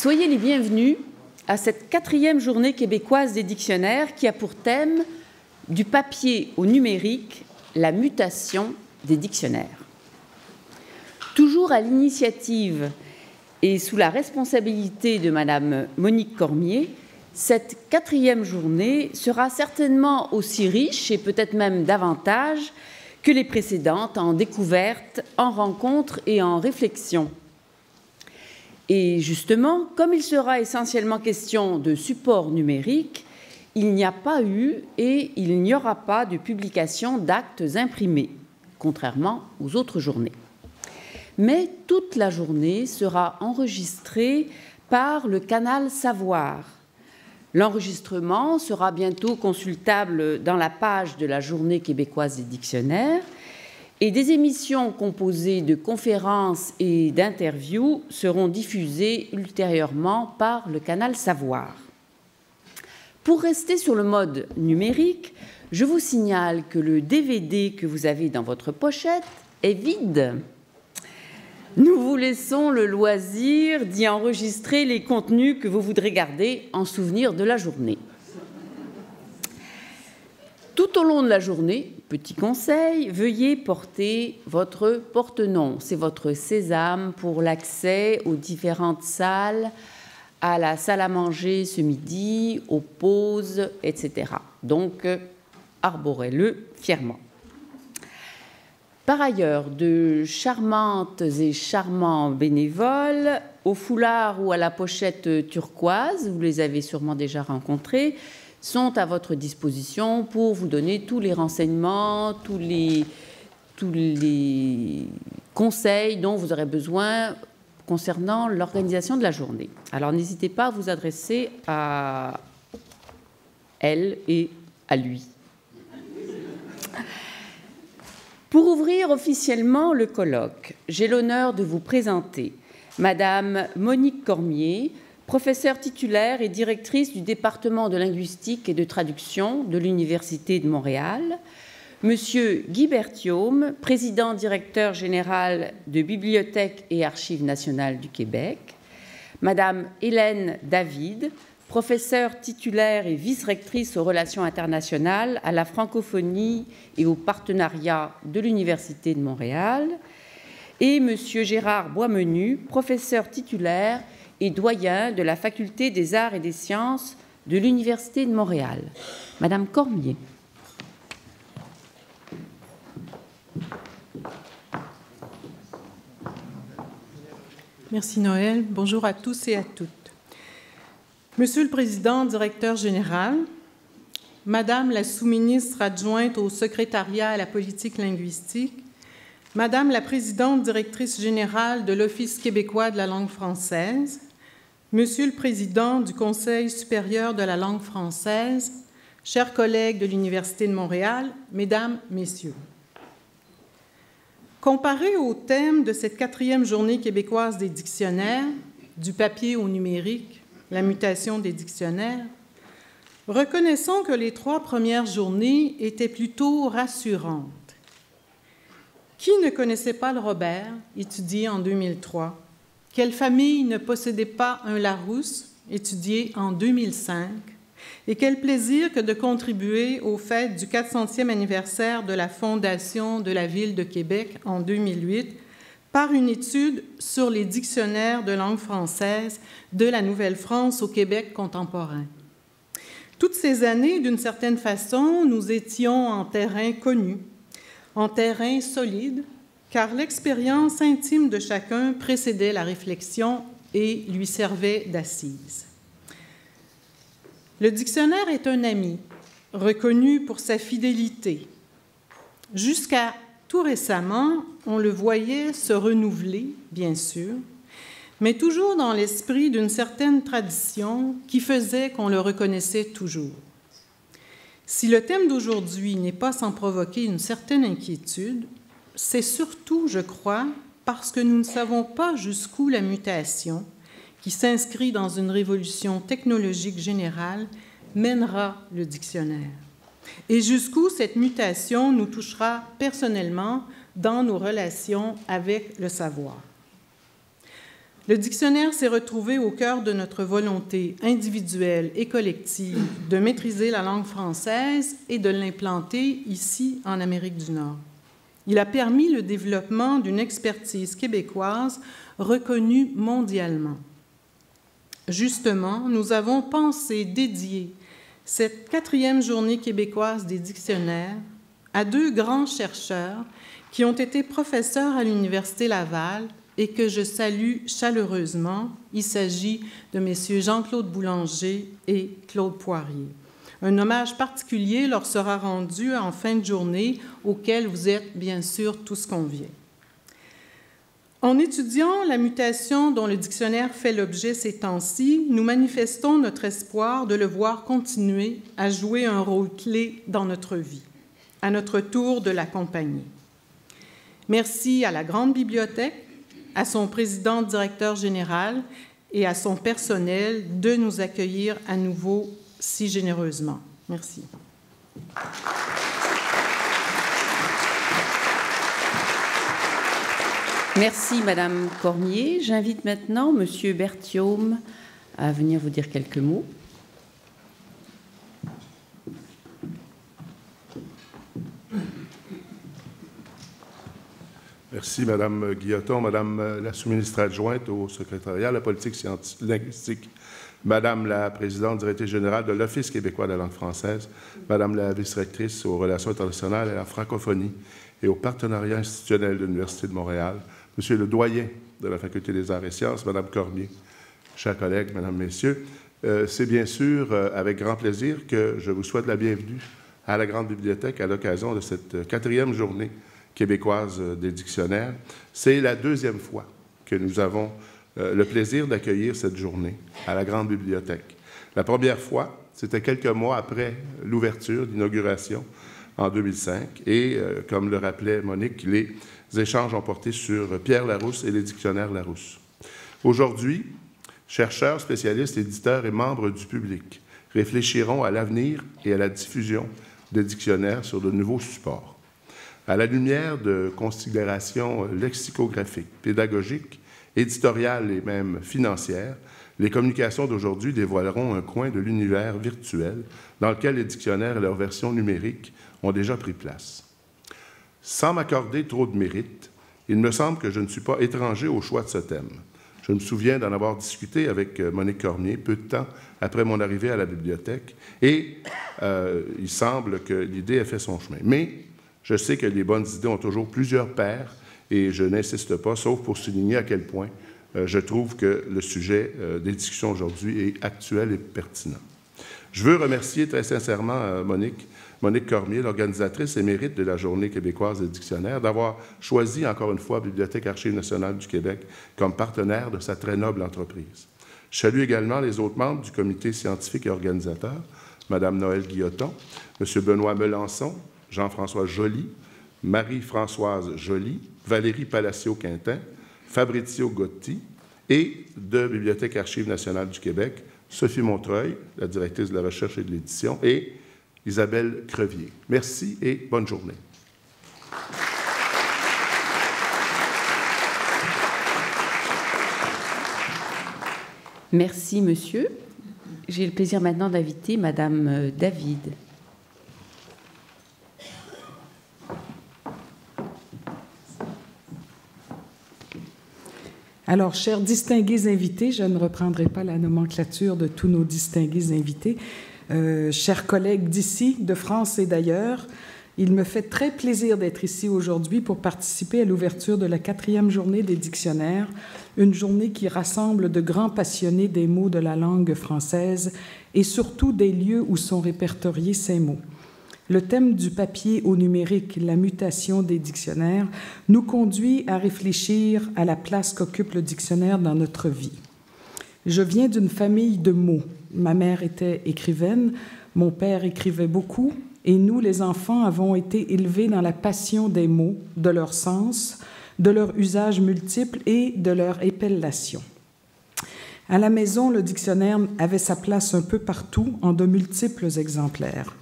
Soyez les bienvenus à cette 4e journée québécoise des dictionnaires qui a pour thème « Du papier au numérique, la mutation des dictionnaires ». Toujours à l'initiative et sous la responsabilité de Madame Monique Cormier, cette 4e journée sera certainement aussi riche et peut-être même davantage que les précédentes en découvertes, en rencontres et en réflexions. Et justement, comme il sera essentiellement question de support numérique, il n'y a pas eu et il n'y aura pas de publication d'actes imprimés, contrairement aux autres journées. Mais toute la journée sera enregistrée par le canal Savoir. L'enregistrement sera bientôt consultable dans la page de la Journée québécoise des dictionnaires et des émissions composées de conférences et d'interviews seront diffusées ultérieurement par le canal Savoir. Pour rester sur le mode numérique, je vous signale que le DVD que vous avez dans votre pochette est vide. Nous vous laissons le loisir d'y enregistrer les contenus que vous voudrez garder en souvenir de la journée. Tout au long de la journée, petit conseil, veuillez porter votre porte-nom. C'est votre sésame pour l'accès aux différentes salles, à la salle à manger ce midi, aux pauses, etc. Donc, arborez-le fièrement. Par ailleurs, de charmantes et charmants bénévoles, au foulard ou à la pochette turquoise, vous les avez sûrement déjà rencontrés, sont à votre disposition pour vous donner tous les renseignements, tous les conseils dont vous aurez besoin concernant l'organisation de la journée. Alors n'hésitez pas à vous adresser à elle et à lui. Pour ouvrir officiellement le colloque, j'ai l'honneur de vous présenter Madame Monique Cormier, professeure titulaire et directrice du département de linguistique et de traduction de l'Université de Montréal, Monsieur Guy Berthiaume, président directeur général de Bibliothèque et Archives nationales du Québec, Madame Hélène David, professeure titulaire et vice-rectrice aux relations internationales à la francophonie et au partenariat de l'Université de Montréal, et Monsieur Gérard Boismenu, professeur titulaire et doyen de la Faculté des arts et des sciences de l'Université de Montréal. Madame Cormier. Merci Noël. Bonjour à tous et à toutes. Monsieur le Président, directeur général, Madame la sous-ministre adjointe au secrétariat à la politique linguistique, Madame la présidente directrice générale de l'Office québécois de la langue française, Monsieur le Président du Conseil supérieur de la langue française, chers collègues de l'Université de Montréal, Mesdames, Messieurs. Comparé au thème de cette 4e journée québécoise des dictionnaires, du papier au numérique, la mutation des dictionnaires, reconnaissons que les 3 premières journées étaient plutôt rassurantes. Qui ne connaissait pas le Robert, étudié en 2003? Quelle famille ne possédait pas un Larousse, étudié en 2005? Et quel plaisir que de contribuer aux fêtes du 400e anniversaire de la Fondation de la Ville de Québec en 2008 par une étude sur les dictionnaires de langue française de la Nouvelle-France au Québec contemporain. Toutes ces années, d'une certaine façon, nous étions en terrain connu, en terrain solide, car l'expérience intime de chacun précédait la réflexion et lui servait d'assise. Le dictionnaire est un ami, reconnu pour sa fidélité. Jusqu'à tout récemment, on le voyait se renouveler, bien sûr, mais toujours dans l'esprit d'une certaine tradition qui faisait qu'on le reconnaissait toujours. Si le thème d'aujourd'hui n'est pas sans provoquer une certaine inquiétude, c'est surtout, je crois, parce que nous ne savons pas jusqu'où la mutation, qui s'inscrit dans une révolution technologique générale, mènera le dictionnaire. Et jusqu'où cette mutation nous touchera personnellement dans nos relations avec le savoir. Le dictionnaire s'est retrouvé au cœur de notre volonté individuelle et collective de maîtriser la langue française et de l'implanter ici en Amérique du Nord. Il a permis le développement d'une expertise québécoise reconnue mondialement. Justement, nous avons pensé dédier cette 4e journée québécoise des dictionnaires à 2 grands chercheurs qui ont été professeurs à l'Université Laval et que je salue chaleureusement. Il s'agit de messieurs Jean-Claude Boulanger et Claude Poirier. Un hommage particulier leur sera rendu en fin de journée, auquel vous êtes bien sûr tous conviés. En étudiant la mutation dont le dictionnaire fait l'objet ces temps-ci, nous manifestons notre espoir de le voir continuer à jouer un rôle clé dans notre vie, à notre tour de l'accompagner. Merci à la Grande Bibliothèque, à son président directeur général et à son personnel de nous accueillir à nouveau si généreusement. Merci. Merci, Madame Cormier. J'invite maintenant Monsieur Berthiaume à venir vous dire quelques mots. Merci, Madame Guilloton, Madame la sous-ministre adjointe au secrétariat à la politique linguistique, Madame la présidente directrice générale de l'Office québécois de la langue française, Madame la vice-rectrice aux relations internationales et à la francophonie et au partenariat institutionnel de l'Université de Montréal, Monsieur le doyen de la Faculté des arts et sciences, Madame Cormier, chers collègues, Mesdames, Messieurs, c'est bien sûr avec grand plaisir que je vous souhaite la bienvenue à la Grande Bibliothèque à l'occasion de cette 4e journée québécoise des dictionnaires. C'est la 2e fois que nous avons le plaisir d'accueillir cette journée à la Grande Bibliothèque. La première fois, c'était quelques mois après l'ouverture, l'inauguration en 2005. Et, comme le rappelait Monique, les échanges ont porté sur Pierre Larousse et les dictionnaires Larousse. Aujourd'hui, chercheurs, spécialistes, éditeurs et membres du public réfléchiront à l'avenir et à la diffusion des dictionnaires sur de nouveaux supports. À la lumière de considérations lexicographiques, pédagogiques, éditoriales et même financières, les communications d'aujourd'hui dévoileront un coin de l'univers virtuel dans lequel les dictionnaires et leurs versions numériques ont déjà pris place. Sans m'accorder trop de mérite, il me semble que je ne suis pas étranger au choix de ce thème. Je me souviens d'en avoir discuté avec Monique Cormier peu de temps après mon arrivée à la bibliothèque et il semble que l'idée ait fait son chemin. Mais je sais que les bonnes idées ont toujours plusieurs pères et je n'insiste pas, sauf pour souligner à quel point je trouve que le sujet des discussions aujourd'hui est actuel et pertinent. Je veux remercier très sincèrement Monique Cormier, l'organisatrice émérite de la Journée québécoise des dictionnaires, d'avoir choisi encore une fois Bibliothèque Archives nationales du Québec comme partenaire de sa très noble entreprise. Je salue également les autres membres du comité scientifique et organisateur, Mme Noëlle Guilloton, M. Benoît Melançon, Jean-François Joly, Marie-Françoise Joly, Valérie Palacio-Quintin, Fabrizio Gotti et de Bibliothèque Archives nationales du Québec, Sophie Montreuil, la directrice de la recherche et de l'édition, et Isabelle Crevier. Merci et bonne journée. Merci, monsieur. J'ai le plaisir maintenant d'inviter Madame David. Alors, chers distingués invités, je ne reprendrai pas la nomenclature de tous nos distingués invités. Chers collègues d'ici, de France et d'ailleurs, il me fait très plaisir d'être ici aujourd'hui pour participer à l'ouverture de la 4e journée des dictionnaires, une journée qui rassemble de grands passionnés des mots de la langue française et surtout des lieux où sont répertoriés ces mots. Le thème du papier au numérique, la mutation des dictionnaires, nous conduit à réfléchir à la place qu'occupe le dictionnaire dans notre vie. Je viens d'une famille de mots. Ma mère était écrivaine, mon père écrivait beaucoup, et nous, les enfants, avons été élevés dans la passion des mots, de leur sens, de leur usage multiple et de leur épellation. À la maison, le dictionnaire avait sa place un peu partout, en de multiples exemplaires.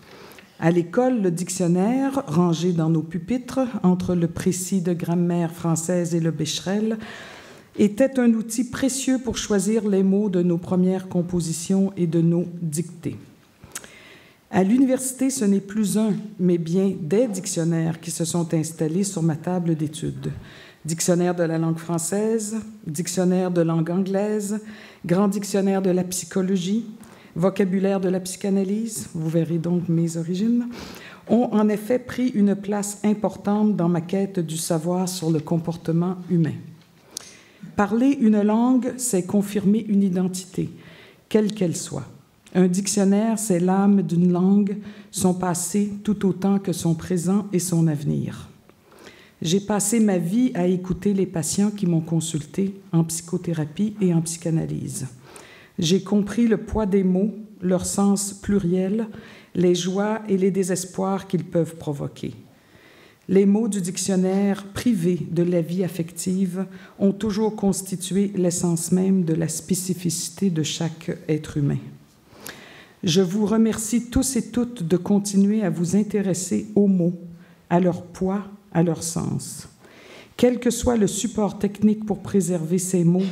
À l'école, le dictionnaire, rangé dans nos pupitres, entre le précis de grammaire française et le Becherel, était un outil précieux pour choisir les mots de nos premières compositions et de nos dictées. À l'université, ce n'est plus un, mais bien des dictionnaires qui se sont installés sur ma table d'études. Dictionnaire de la langue française, dictionnaire de langue anglaise, grand dictionnaire de la psychologie, vocabulaire de la psychanalyse, vous verrez donc mes origines, ont en effet pris une place importante dans ma quête du savoir sur le comportement humain. Parler une langue, c'est confirmer une identité, quelle qu'elle soit. Un dictionnaire, c'est l'âme d'une langue, son passé tout autant que son présent et son avenir. J'ai passé ma vie à écouter les patients qui m'ont consulté en psychothérapie et en psychanalyse. J'ai compris le poids des mots, leur sens pluriel, les joies et les désespoirs qu'ils peuvent provoquer. Les mots du dictionnaire privé de la vie affective ont toujours constitué l'essence même de la spécificité de chaque être humain. Je vous remercie tous et toutes de continuer à vous intéresser aux mots, à leur poids, à leur sens. Quel que soit le support technique pour préserver ces mots,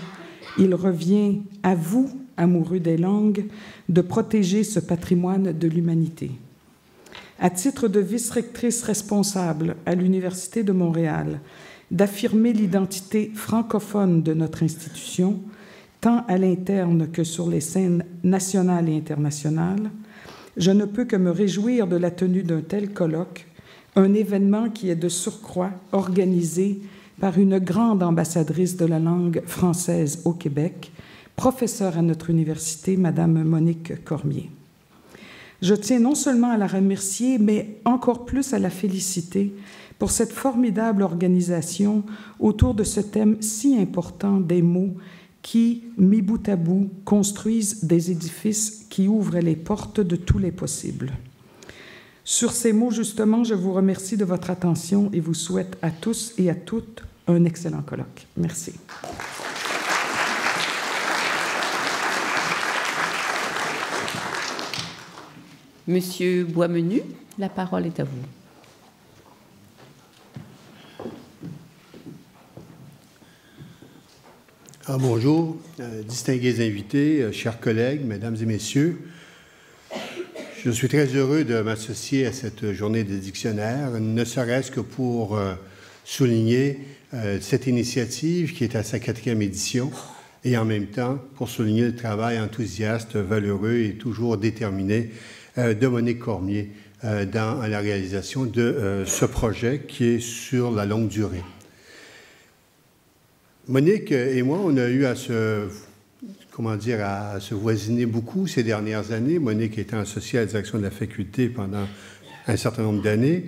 il revient à vous, amoureux des langues, de protéger ce patrimoine de l'humanité. À titre de vice-rectrice responsable à l'Université de Montréal, d'affirmer l'identité francophone de notre institution, tant à l'interne que sur les scènes nationales et internationales, je ne peux que me réjouir de la tenue d'un tel colloque, un événement qui est de surcroît organisé par une grande ambassadrice de la langue française au Québec, professeure à notre université, Madame Monique Cormier. Je tiens non seulement à la remercier, mais encore plus à la féliciter pour cette formidable organisation autour de ce thème si important des mots qui, mis bout à bout, construisent des édifices qui ouvrent les portes de tous les possibles. Sur ces mots, justement, je vous remercie de votre attention et vous souhaite à tous et à toutes un excellent colloque. Merci. Monsieur Boismenu, la parole est à vous. Bonjour, distingués invités, chers collègues, mesdames et messieurs. Je suis très heureux de m'associer à cette journée des dictionnaires, ne serait-ce que pour souligner cette initiative qui est à sa 4e édition et en même temps pour souligner le travail enthousiaste, valeureux et toujours déterminé de Monique Cormier dans la réalisation de ce projet qui est sur la longue durée. Monique et moi, on a eu à se voisiner beaucoup ces dernières années. Monique étant associée à la direction de la faculté pendant un certain nombre d'années.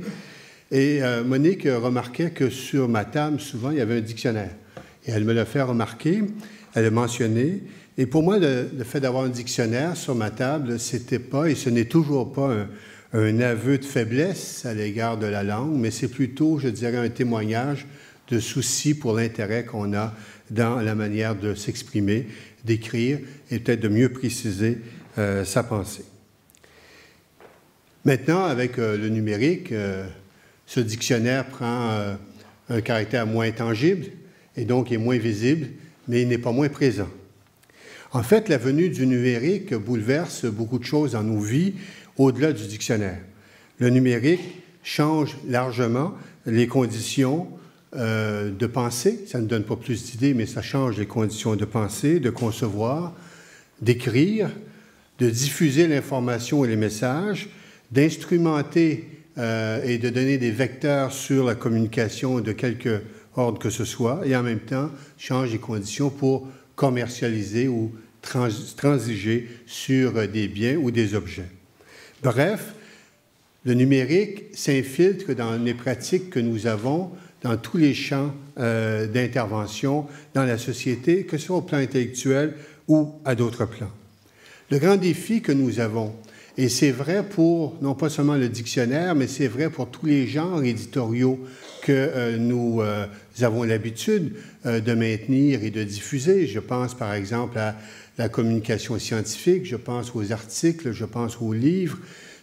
Et Monique remarquait que sur ma table, souvent, il y avait un dictionnaire. Et elle me l'a fait remarquer, elle l'a mentionné. Et pour moi, le fait d'avoir un dictionnaire sur ma table, c'était pas, et ce n'est toujours pas un aveu de faiblesse à l'égard de la langue, mais c'est plutôt, je dirais, un témoignage de souci pour l'intérêt qu'on a dans la manière de s'exprimer, d'écrire et peut-être de mieux préciser sa pensée. Maintenant, avec le numérique, ce dictionnaire prend un caractère moins tangible et donc est moins visible, mais il n'est pas moins présent. En fait, la venue du numérique bouleverse beaucoup de choses dans nos vies au-delà du dictionnaire. Le numérique change largement les conditions de pensée. Ça ne donne pas plus d'idées, mais ça change les conditions de penser, de concevoir, d'écrire, de diffuser l'information et les messages, d'instrumenter et de donner des vecteurs sur la communication de quelque ordre que ce soit, et en même temps change les conditions pour commercialiser ou transiger sur des biens ou des objets. Bref, le numérique s'infiltre dans les pratiques que nous avons dans tous les champs d'intervention dans la société, que ce soit au plan intellectuel ou à d'autres plans. Le grand défi que nous avons, et c'est vrai pour non pas seulement le dictionnaire, mais c'est vrai pour tous les genres éditoriaux que nous avons l'habitude de maintenir et de diffuser. Je pense par exemple à la communication scientifique, je pense aux articles, je pense aux livres.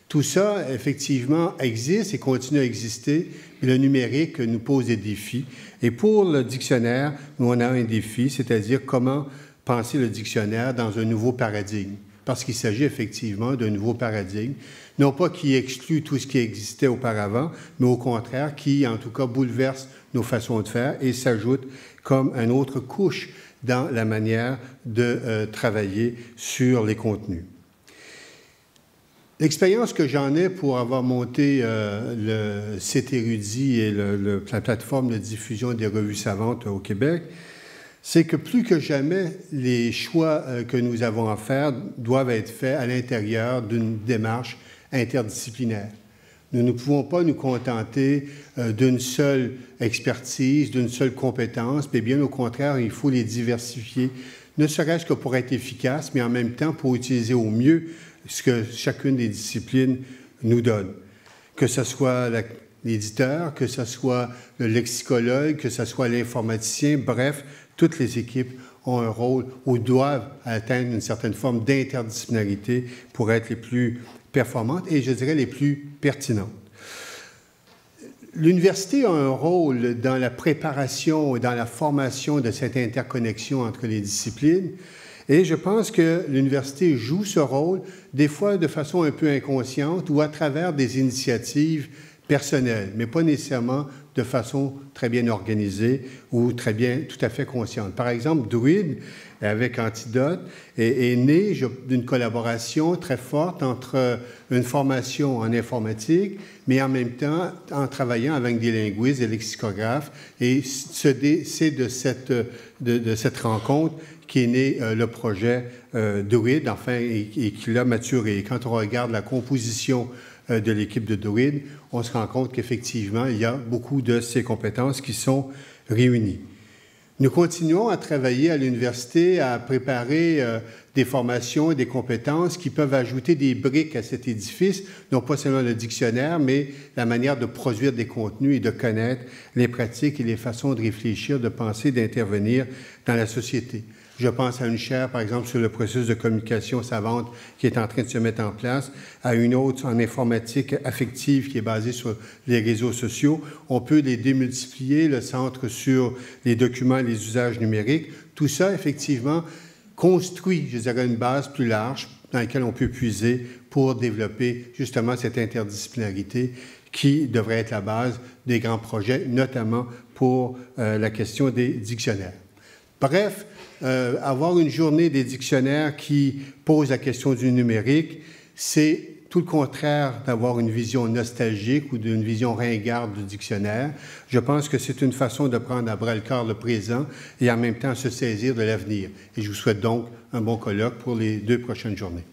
Tout ça, effectivement, existe et continue à exister, mais le numérique nous pose des défis. Et pour le dictionnaire, nous, on a un défi, c'est-à-dire comment penser le dictionnaire dans un nouveau paradigme. Parce qu'il s'agit effectivement d'un nouveau paradigme, non pas qui exclut tout ce qui existait auparavant, mais au contraire, qui, en tout cas, bouleverse nos façons de faire et s'ajoute comme une autre couche dans la manière de travailler sur les contenus. L'expérience que j'en ai pour avoir monté le site érudit et la plateforme de diffusion des revues savantes au Québec, c'est que plus que jamais, les choix que nous avons à faire doivent être faits à l'intérieur d'une démarche interdisciplinaire. Nous ne pouvons pas nous contenter d'une seule expertise, d'une seule compétence, mais bien au contraire, il faut les diversifier, ne serait-ce que pour être efficace, mais en même temps pour utiliser au mieux ce que chacune des disciplines nous donne. Que ce soit l'éditeur, que ce soit le lexicologue, que ce soit l'informaticien, bref, toutes les équipes ont un rôle ou doivent atteindre une certaine forme d'interdisciplinarité pour être les plus performantes et, je dirais, les plus pertinentes. L'université a un rôle dans la préparation et dans la formation de cette interconnexion entre les disciplines. Et je pense que l'université joue ce rôle, des fois de façon un peu inconsciente ou à travers des initiatives personnelles, mais pas nécessairement de façon très bien organisée ou tout à fait consciente. Par exemple, Druide, avec Antidote, est né d'une collaboration très forte entre une formation en informatique, mais en même temps en travaillant avec des linguistes, des lexicographes, et c'est de cette rencontre qui est né le projet Druide, enfin, et qui l'a maturé. Et quand on regarde la composition de l'équipe de Druide, on se rend compte qu'effectivement, il y a beaucoup de ces compétences qui sont réunies. Nous continuons à travailler à l'université, à préparer des formations et des compétences qui peuvent ajouter des briques à cet édifice, non pas seulement le dictionnaire, mais la manière de produire des contenus et de connaître les pratiques et les façons de réfléchir, de penser, d'intervenir dans la société. Je pense à une chaire, par exemple, sur le processus de communication savante qui est en train de se mettre en place, à une autre en informatique affective qui est basée sur les réseaux sociaux. On peut les démultiplier, le centre sur les documents et les usages numériques. Tout ça, effectivement, construit, je dirais, une base plus large dans laquelle on peut puiser pour développer justement cette interdisciplinarité qui devrait être la base des grands projets, notamment pour la question des dictionnaires. Bref, avoir une journée des dictionnaires qui pose la question du numérique, c'est tout le contraire d'avoir une vision nostalgique ou d'une vision ringarde du dictionnaire. Je pense que c'est une façon de prendre à bras-le-corps le présent et en même temps se saisir de l'avenir. Et je vous souhaite donc un bon colloque pour les 2 prochaines journées.